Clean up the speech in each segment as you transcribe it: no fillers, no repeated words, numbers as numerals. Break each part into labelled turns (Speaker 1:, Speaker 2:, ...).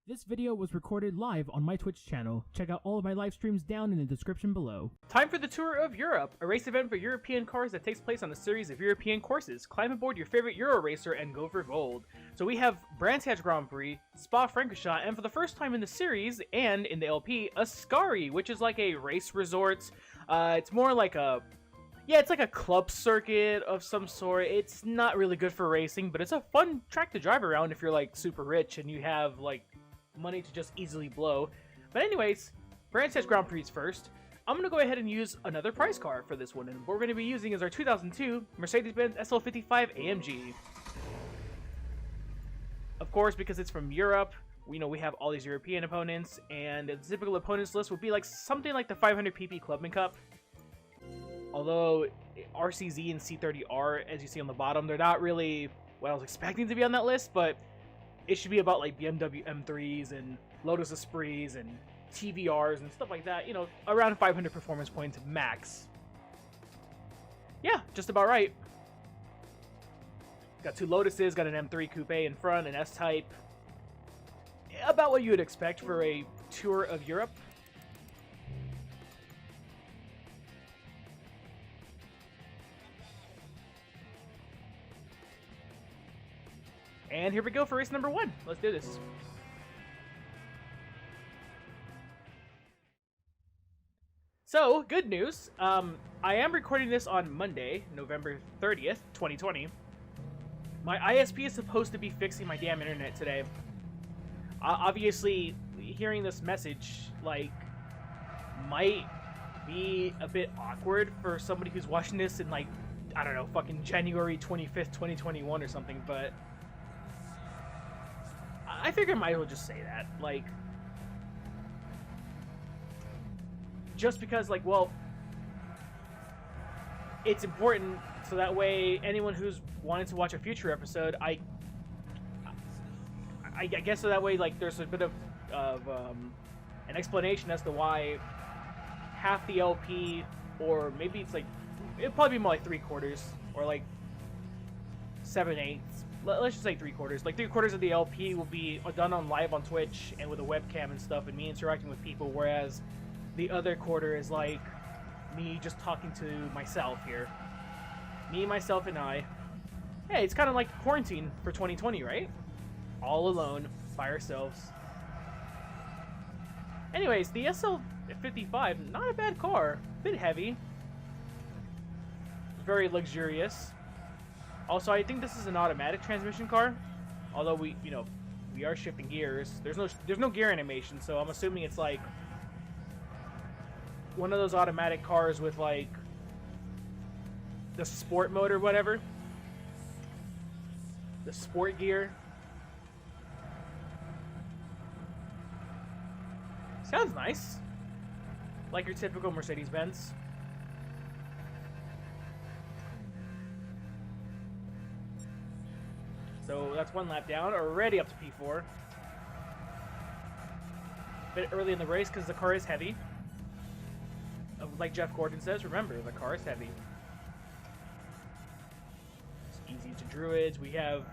Speaker 1: This video was recorded live on my Twitch channel. Check out all of my live streams down in the description below.
Speaker 2: Time for the Tour of Europe, a race event for European cars that takes place on a series of European courses. Climb aboard your favorite Euro racer and go for gold. So we have Brands Grand Prix, Spa-Francorchamps, and for the first time in the series, and in the LP, Ascari, which is like a race resort. It's more like a... yeah, it's like a club circuit of some sort. It's not really good for racing, but it's a fun track to drive around if you're like super rich and you have like money to just easily blow. But anyways, Brands Grand Prix first. I'm going to go ahead and use another prize car for this one, and what we're going to be using is our 2002 Mercedes-Benz SL55 AMG. Of course, because it's from Europe, we know we have all these European opponents, and the typical opponents list would be like something like the 500 PP Clubman Cup. Although RCZ and C30R, as you see on the bottom, they're not really what I was expecting to be on that list, but it should be about like BMW M3s and Lotus Esprits and TVRs and stuff like that, you know, around 500 performance points max. Yeah, just about right. Got two Lotuses, got an M3 Coupe in front, an S-Type. About what you would expect for a tour of Europe. And here we go for race number 1. Let's do this. So, good news. I am recording this on Monday, November 30th, 2020. My ISP is supposed to be fixing my damn internet today. Obviously, hearing this message, like, might be a bit awkward for somebody who's watching this in, like, I don't know, fucking January 25th, 2021 or something, but I figure I might as well just say that, like, just because, like, well, it's important, so that way anyone who's wanting to watch a future episode, I guess so that way, like, there's a bit of an explanation as to why half the LP, or maybe it's like, it'd probably be more like 3/4, or like 7/8. Let's just say 3/4. Like 3/4 of the LP will be done on live on Twitch and with a webcam and stuff, and me interacting with people, whereas the other quarter is like me just talking to myself here. Me, myself, and I. Hey, it's kind of like quarantine for 2020, right? All alone, by ourselves. Anyways, the SL55, not a bad car. A bit heavy. Very luxurious. Also, I think this is an automatic transmission car, although we are shifting gears. There's no gear animation, so I'm assuming it's like one of those automatic cars with like the sport mode or whatever. The sport gear. Sounds nice. Like your typical Mercedes-Benz. So that's one lap down, already up to P4. A bit early in the race because the car is heavy. Like Jeff Gordon says, remember, the car is heavy. It's easy to Druids. We have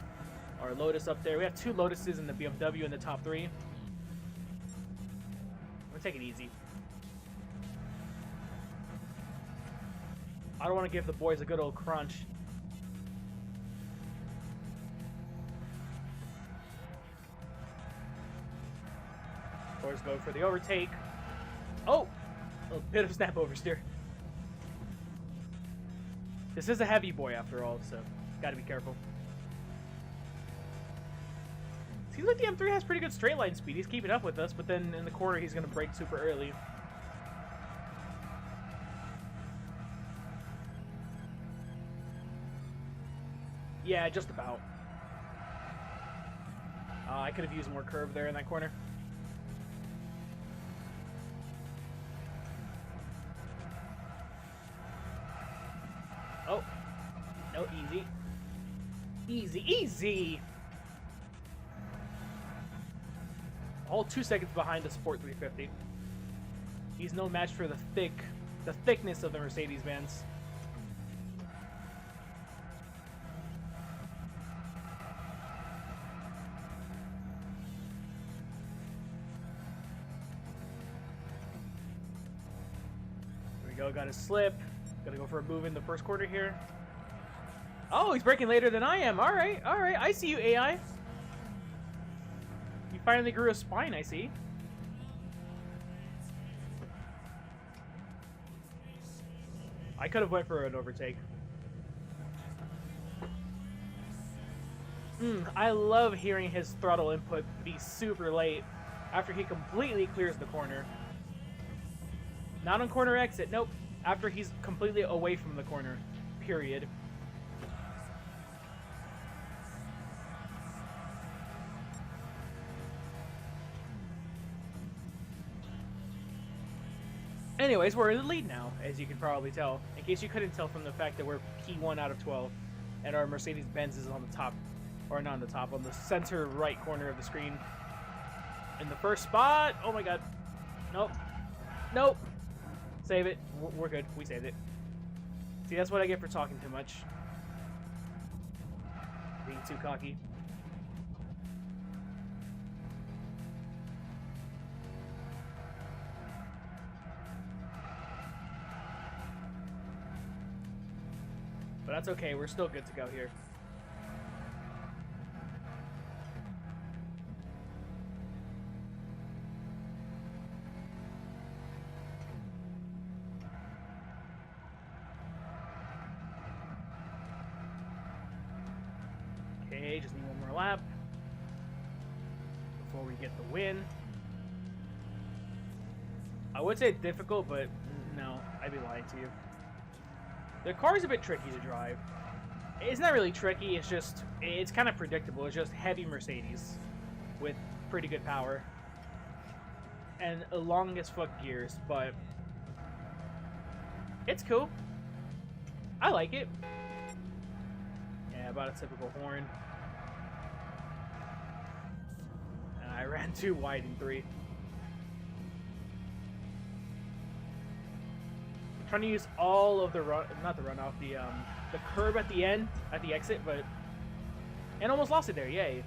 Speaker 2: our Lotus up there. We have two Lotuses in the BMW in the top 3. We're taking it easy. I don't want to give the boys a good old crunch. Boys go for the overtake. Oh! A bit of snap oversteer. This is a heavy boy after all, so gotta be careful. Seems like the M3 has pretty good straight line speed. He's keeping up with us, but then in the corner he's gonna brake super early. Yeah, just about. I could have used more curve there in that corner. Oh, no, easy. Easy, easy! All 2 seconds behind the Sport 350. He's no match for the thickness of the Mercedes-Benz. go, got to slip. Gotta go for a move in the first quarter here. Oh, he's braking later than I am. Alright, alright. I see you, AI. You finally grew a spine, I see. I could have went for an overtake. I love hearing his throttle input be super late after he completely clears the corner. Not on corner exit, nope. After he's completely away from the corner, period. Anyways, we're in the lead now, as you can probably tell. In case you couldn't tell from the fact that we're P1 out of 12, and our Mercedes-Benz is on the top, or not on the top, on the center right corner of the screen. In the first spot, oh my god. Nope. Nope. Save it. We're good. We saved it. See, that's what I get for talking too much. Being too cocky. But that's okay. We're still good to go here. Okay, just need one more lap before we get the win. I would say difficult, but no, I'd be lying to you. The car's a bit tricky to drive. It's not really tricky, it's just, it's kind of predictable. It's just heavy Mercedes with pretty good power. And long as fuck gears, but it's cool. I like it. Yeah, about a typical horn. And I ran too wide in 3. Trying to use all of the not the runoff, the curb at the end, at the exit, but and almost lost it there. Yay!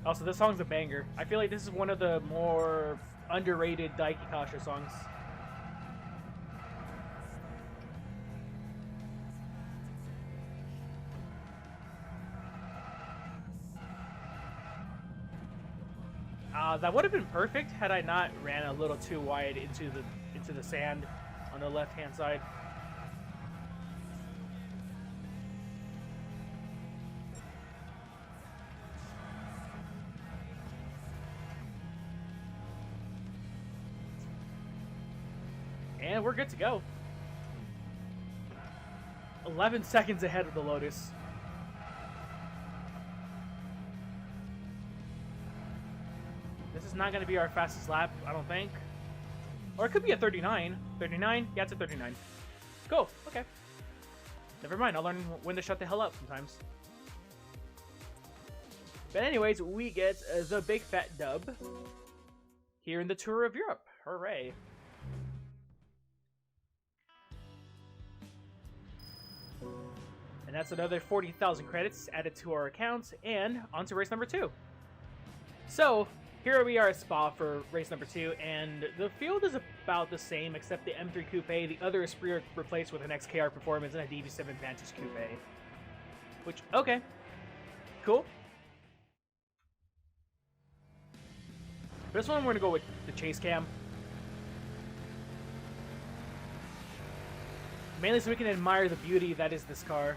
Speaker 2: Also, this song's a banger. I feel like this is one of the more underrated Daiki Kasha songs. That would have been perfect had I not ran a little too wide into the sand on the left-hand side. And we're good to go. 11 seconds ahead of the Lotus. This is not going to be our fastest lap, I don't think. Or it could be a 39. 39? Yeah, it's a 39. Cool, okay. Never mind, I'll learn when to shut the hell up sometimes. But anyways, we get the big fat dub here in the Tour of Europe. Hooray. And that's another 40,000 credits added to our accounts, and on to race number 2. So, here we are at Spa for race number 2, and the field is about the same except the M3 Coupe, the other Esprit replaced with an XKR Performance and a DB7 Vantage Coupe. Which, okay. Cool. For this one, we're going to go with the chase cam. Mainly so we can admire the beauty that is this car.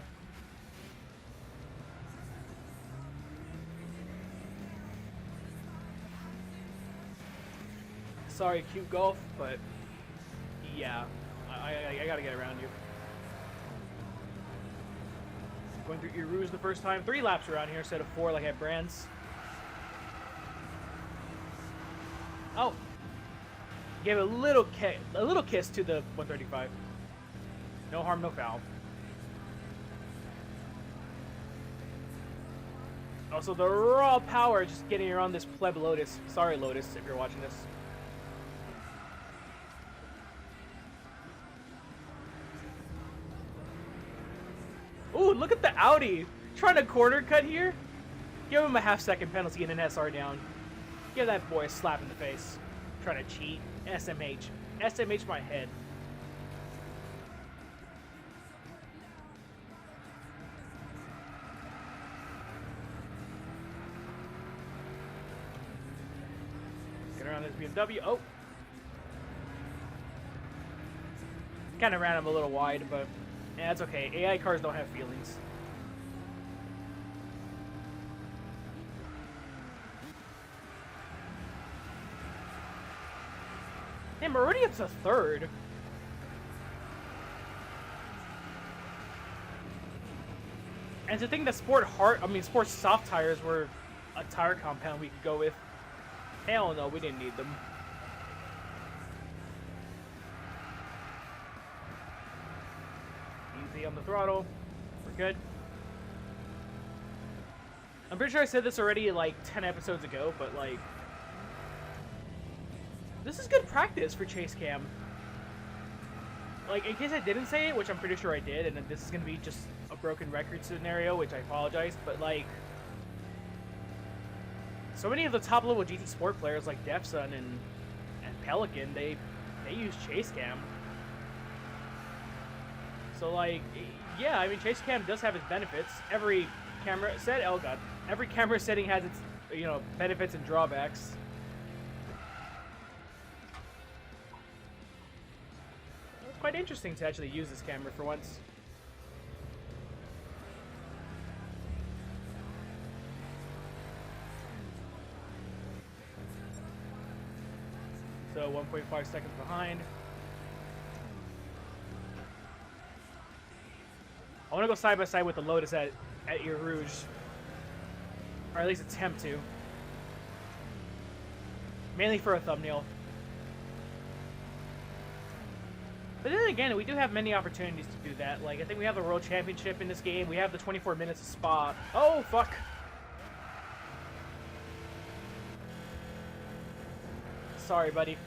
Speaker 2: Sorry, cute golf, but yeah, I gotta get around you. Going through Eru's the first time. 3 laps around here instead of 4 like at Brands. Oh, gave a little kiss to the 135. No harm, no foul. Also, the raw power just getting around this pleb Lotus. Sorry, Lotus, if you're watching this. Ooh, look at the Audi. Trying to corner cut here. Give him a half-second penalty and an SR down. Give that boy a slap in the face. Trying to cheat. SMH. SMH my head. Get around this BMW. Oh! Kind of ran him a little wide, but yeah, that's okay. AI cars don't have feelings. Damn, we're already up to third. And to think that Sport soft tires were a tire compound we could go with. Hell no, we didn't need them. Easy on the throttle. We're good. I'm pretty sure I said this already like 10 episodes ago, but like, this is good practice for chase cam. Like, in case I didn't say it, which I'm pretty sure I did, and then this is gonna be just a broken record scenario, which I apologize, but like, so many of the top level GT Sport players like Defsun and Pelican, they use chase cam. So like, yeah, I mean, chase cam does have its benefits. Every camera setting has its, you know, benefits and drawbacks. It's quite interesting to actually use this camera for once. So 1.5 seconds behind. I want to go side by side with the Lotus at Eau Rouge. Or at least attempt to. Mainly for a thumbnail. But then again, we do have many opportunities to do that. Like, I think we have the World Championship in this game. We have the 24 minutes of Spa. Oh, fuck! Sorry, buddy.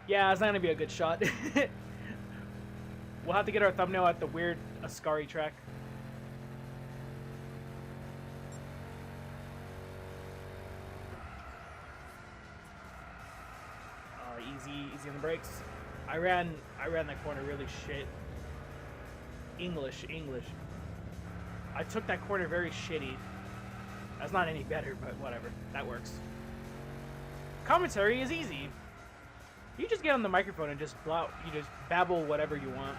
Speaker 2: Yeah, it's not gonna be a good shot. We'll have to get our thumbnail at the weird Ascari track. Easy on the brakes. I ran that corner really shit. English. I took that corner very shitty. That's not any better, but whatever. That works. Commentary is easy. You just get on the microphone and just babble whatever you want.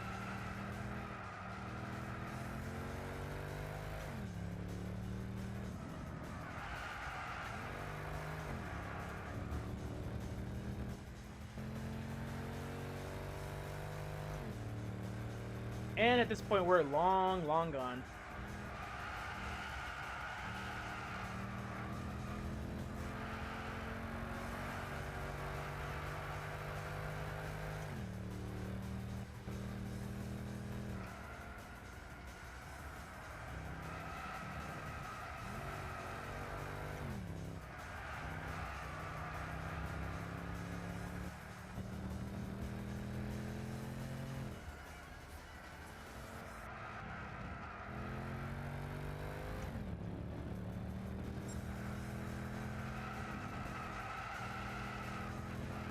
Speaker 2: And at this point, we're long gone.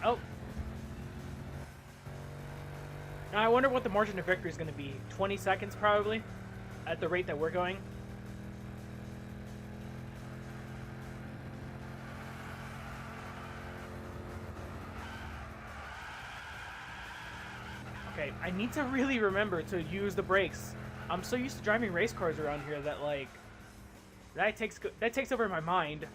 Speaker 2: Oh. Now I wonder what the margin of victory is going to be. 20 seconds probably, at the rate that we're going. Okay, I need to really remember to use the brakes. I'm so used to driving race cars around here that like that takes over my mind.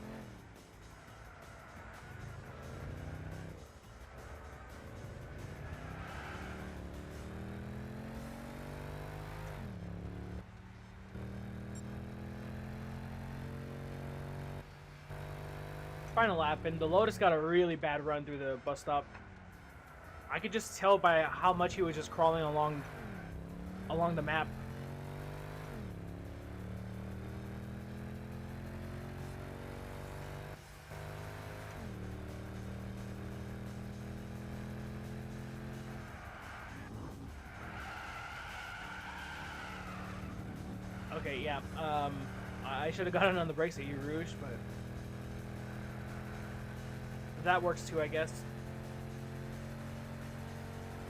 Speaker 2: Final lap, and the Lotus got a really bad run through the bus stop. I could just tell by how much he was just crawling along the map. Okay, yeah. I should have gotten on the brakes at Eau Rouge, but that works too, I guess.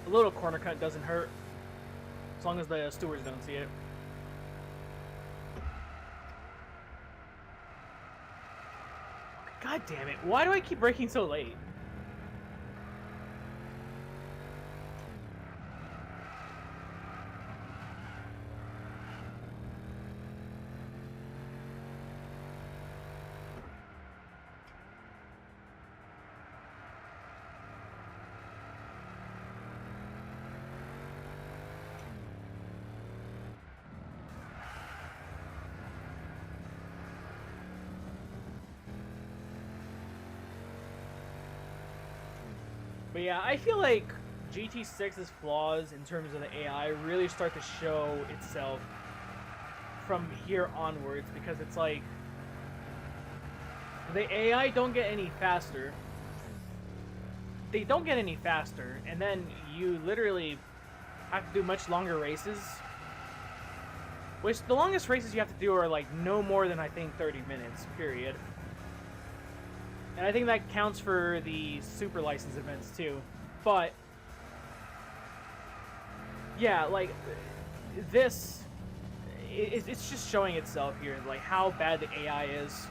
Speaker 2: A little corner cut doesn't hurt, as long as the stewards don't see it. God damn it! Why do I keep braking so late? But yeah, I feel like GT6's flaws in terms of the AI really start to show itself from here onwards, because it's like the AI don't get any faster. They don't get any faster, and then you literally have to do much longer races. Which the longest races you have to do are like no more than I think 30 minutes, period. And I think that counts for the super license events too. But yeah, like this, it's just showing itself here, like how bad the AI is.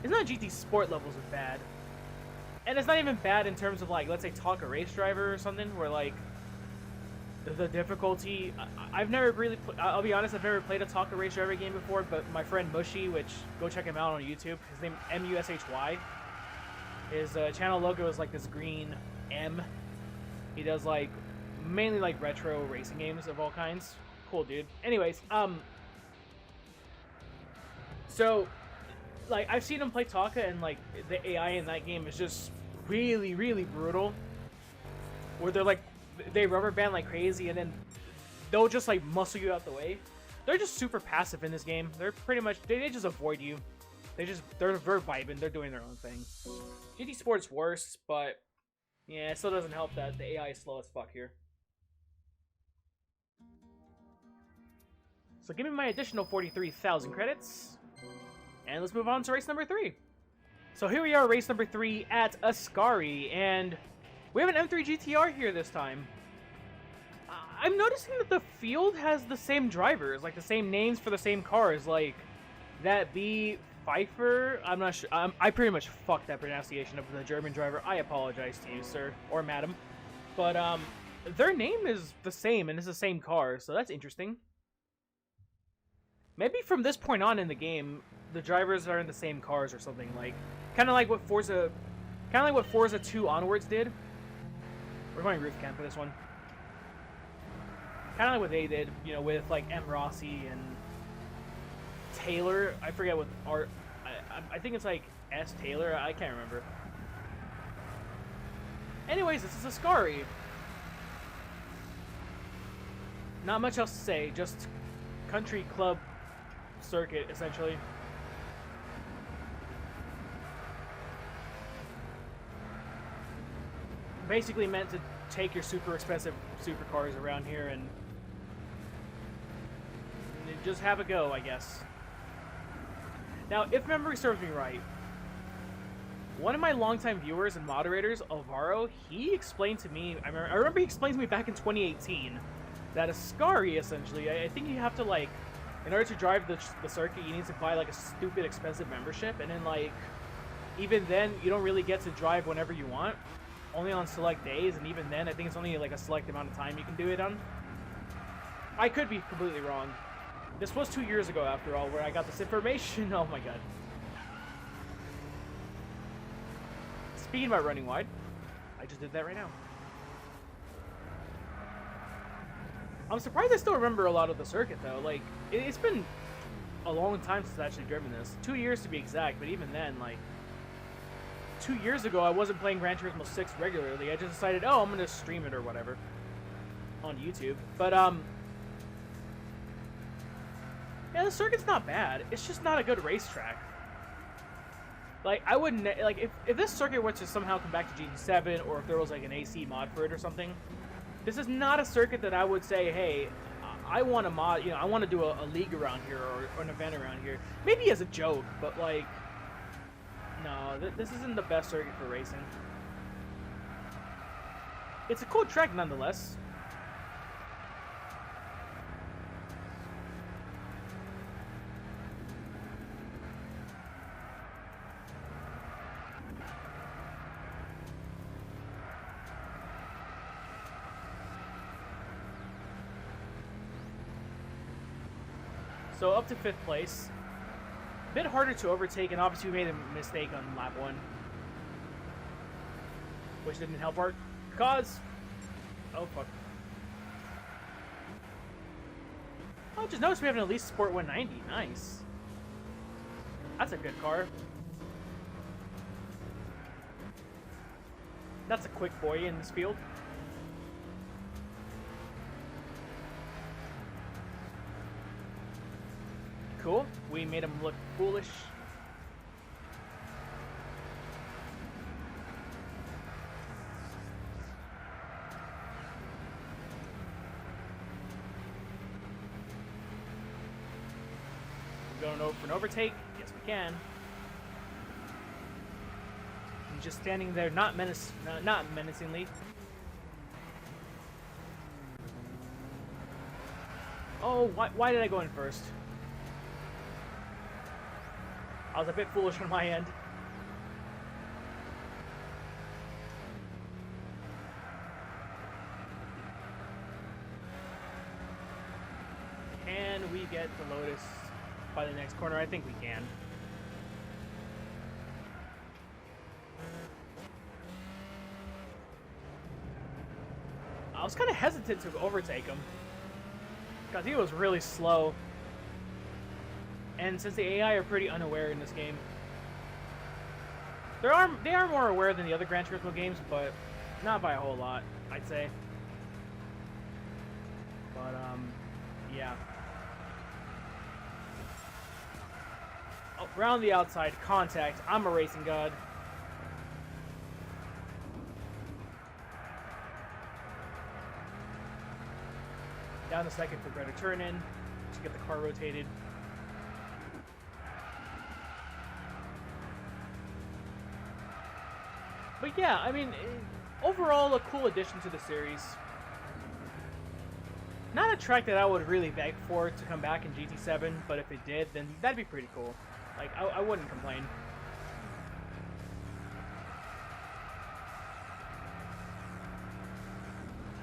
Speaker 2: It's not GT Sport levels of bad, and it's not even bad in terms of like, let's say, Talk a Race Driver or something, where like the difficulty. I've never really. I'll be honest, I've never played a Talk a Race Driver game before, but my friend Mushy, which go check him out on YouTube. His name MUSHY. His channel logo is like this green M. He does like mainly like retro racing games of all kinds. Cool dude. Anyways, so like I've seen him play Taka, and like the AI in that game is just really, really brutal. Where they're like, they rubber band like crazy, and then they'll just like muscle you out the way. They're just super passive in this game. They're pretty much, they just avoid you. They're vibing. They're doing their own thing. GT Sport's worse, but yeah, it still doesn't help that the AI is slow as fuck here. So give me my additional 43,000 credits, and let's move on to race number 3. So here we are, race number 3 at Ascari, and we have an M3 GTR here this time. I'm noticing that the field has the same drivers, like the same names for the same cars, like that B. Pfeiffer. I'm not sure. I pretty much fucked that pronunciation of the German driver. I apologize to you, sir or madam. But their name is the same, and it's the same car, so that's interesting. Maybe from this point on in the game, the drivers are in the same cars or something, like kind of like what Forza 2 onwards did. We're going roof camp for this one. Kind of like what they did, you know, with like M. Rossi and Taylor. I forget what art. I think it's like S. Taylor. I can't remember. Anyways, this is Ascari. Not much else to say. Just country club circuit, essentially. Basically meant to take your super expensive supercars around here and just have a go, I guess. Now, if memory serves me right, one of my longtime viewers and moderators, Alvaro, he explained to me, I remember he explained to me back in 2018 that Ascari, essentially, I think you have to, like, in order to drive the circuit, you need to buy, like, a stupid expensive membership, and then, like, even then, you don't really get to drive whenever you want, only on select days, and even then, I think it's only, like, a select amount of time you can do it on. I could be completely wrong. This was 2 years ago, after all, where I got this information. Oh my god. Speaking about running wide, I just did that right now. I'm surprised I still remember a lot of the circuit, though. Like, it's been a long time since I've actually driven this. 2 years to be exact, but even then, like, 2 years ago, I wasn't playing Gran Turismo 6 regularly. I just decided, oh, I'm going to stream it or whatever on YouTube. But, yeah, the circuit's not bad. It's just not a good racetrack. Like, I wouldn't... Like, if this circuit were to somehow come back to GT7, or if there was, like, an AC mod for it or something, this is not a circuit that I would say, hey, I want to mod, I want to do a league around here or an event around here. Maybe as a joke, but like, no, this isn't the best circuit for racing. It's a cool track nonetheless. So up to 5th place. A bit harder to overtake, and obviously we made a mistake on lap 1. Which didn't help our cause. Oh, fuck. Oh, just noticed we have an Elite Sport 190. Nice. That's a good car. That's a quick boy in this field. Cool. We made him look foolish. We're going over for an overtake. Yes, we can. He's just standing there, not menacingly. Oh, why did I go in first? I was a bit foolish on my end. Can we get the Lotus by the next corner? I think we can. I was kind of hesitant to overtake him because he was really slow. And since the AI are pretty unaware in this game, they are more aware than the other Gran Turismo games, but not by a whole lot, I'd say. But yeah. Oh, round the outside, contact. I'm a racing god. Down a second for Greta turn in to get the car rotated. But yeah, I mean, overall a cool addition to the series. Not a track that I would really beg for to come back in GT7, but if it did, then that'd be pretty cool. Like, I wouldn't complain.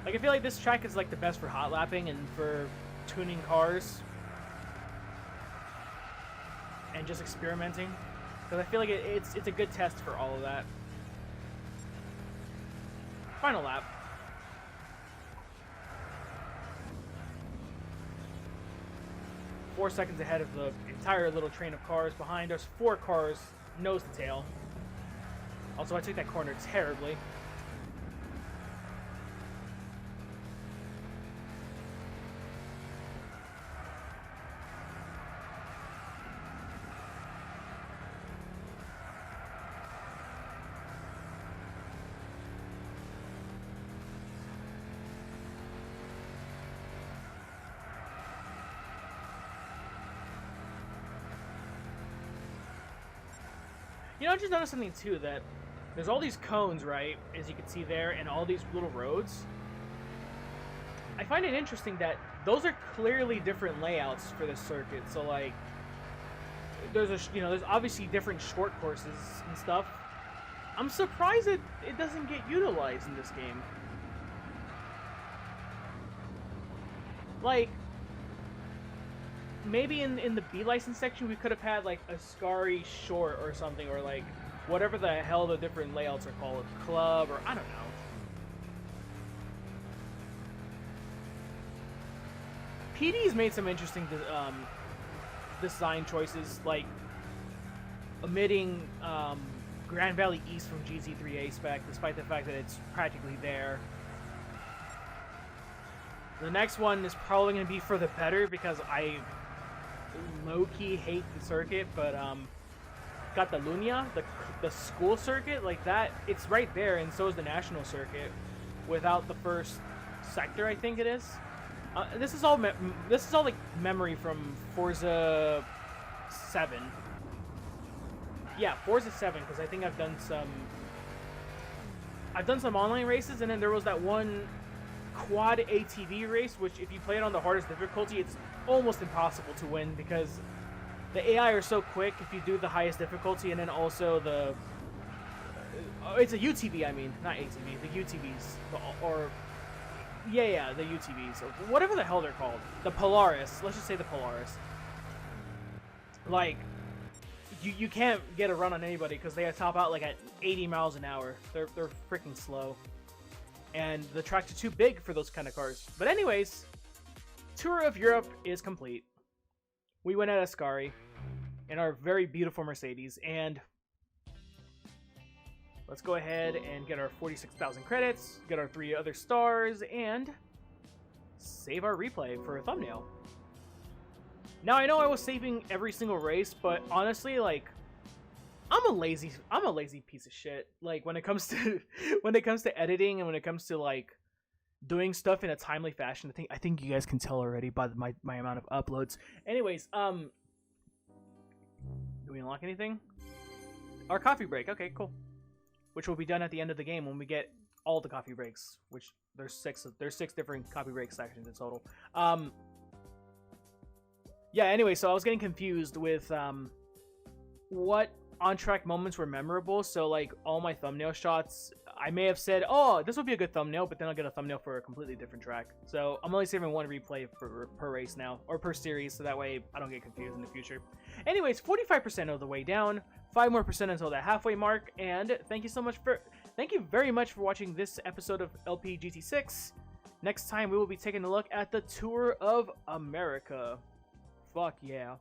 Speaker 2: Like, I feel like this track is like the best for hot lapping and for tuning cars. And just experimenting. Because I feel like it's a good test for all of that. Final lap. Four seconds ahead of the entire little train of cars behind us. 4 cars, nose to tail. Also, I took that corner terribly. You know, I just noticed something too, that there's all these cones, right, as you can see there, and all these little roads. I find it interesting that those are clearly different layouts for this circuit. So, like, there's there's obviously different short courses and stuff. I'm surprised it doesn't get utilized in this game. Like, maybe in the B license section we could have had like a Ascari short or something, or like whatever the hell the different layouts are called, club, or I don't know. PD's made some interesting design choices, like omitting Grand Valley East from GT3A spec, despite the fact that it's practically there. The next one is probably going to be for the better, because I low-key hate the circuit, but Catalunya, the school circuit, like that, it's right there, and so is the national circuit, without the first sector, I think it is. This is all like memory from Forza 7. Yeah, Forza 7, because I think I've done some online races, and then there was that one quad ATV race, which if you play it on the hardest difficulty, it's almost impossible to win because the AI are so quick if you do the highest difficulty, and then also the it's a UTV, I mean, not ATV, the UTVs, or yeah, the UTVs, or whatever the hell they're called, the Polaris. Let's just say the Polaris. Like, you can't get a run on anybody because they top out like at 80 miles an hour. They're freaking slow, and the tracks are too big for those kind of cars. But anyways, tour of Europe is complete. We went at Ascari in our very beautiful Mercedes, and let's go ahead and get our 46,000 credits, get our 3 other stars, and save our replay for a thumbnail. Now, I know I was saving every single race, but honestly, like, I'm a lazy piece of shit. Like, when it comes to editing and when it comes to like doing stuff in a timely fashion, I think you guys can tell already by my amount of uploads. Anyways, do we unlock anything? Our coffee break. Okay, cool. Which will be done at the end of the game when we get all the coffee breaks, which there's 6 different coffee break sections in total. Yeah, anyway, so I was getting confused with what on-track moments were memorable. So, like, all my thumbnail shots, I may have said, oh, this would be a good thumbnail, but then I'll get a thumbnail for a completely different track. So I'm only saving 1 replay per race now, or per series, so that way I don't get confused in the future. Anyways, 45% of the way down, 5% more until the halfway mark, and thank you very much for watching this episode of LPGT6. Next time we will be taking a look at the Tour of America. Fuck yeah.